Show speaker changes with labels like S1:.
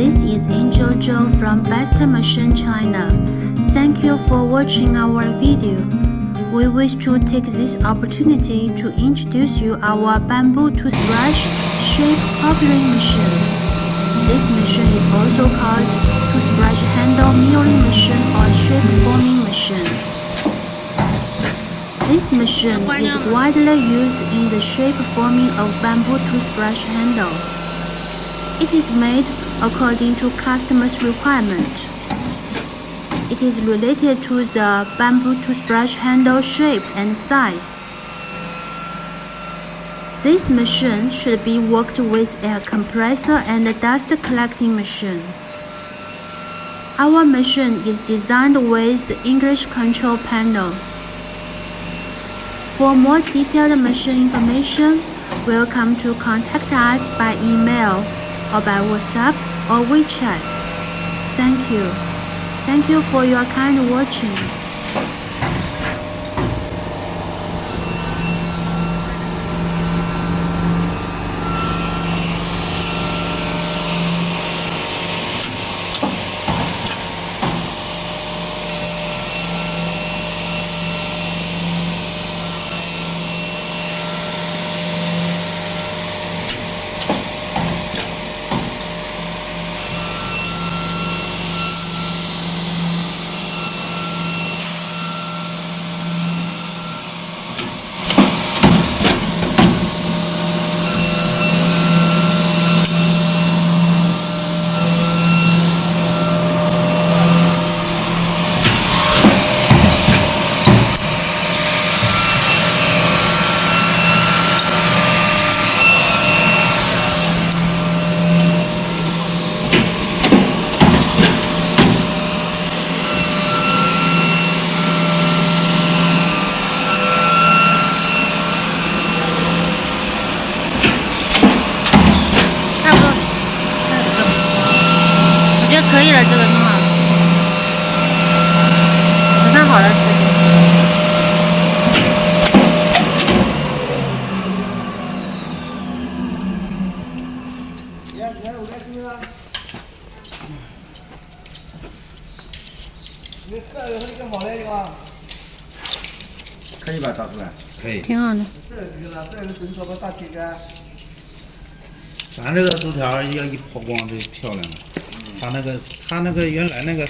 S1: This is Zhou from Best Machine China. Thank you for watching our video. We wish to take this opportunity to introduce you our bamboo toothbrush shape populating machine. This machine is also called toothbrush handle milling machine or shape forming machine. This machine is widely used in the shape forming of bamboo toothbrush handle. It is made according to customers' requirement. It is related to the bamboo toothbrush handle shape and size. This machine should be worked with a compressor and a dust collecting machine. Our machine is designed with English control panel. For more detailed machine information, welcome to contact us by email or by WhatsApp or WeChat. Thank you. Thank you for your kind watching. 可以了，这个弄好了，马上好了。
S2: 可以吧，找出来？可以。
S1: 挺好的。
S2: 咱这个竹条要一抛光就漂亮了。他那个原来那个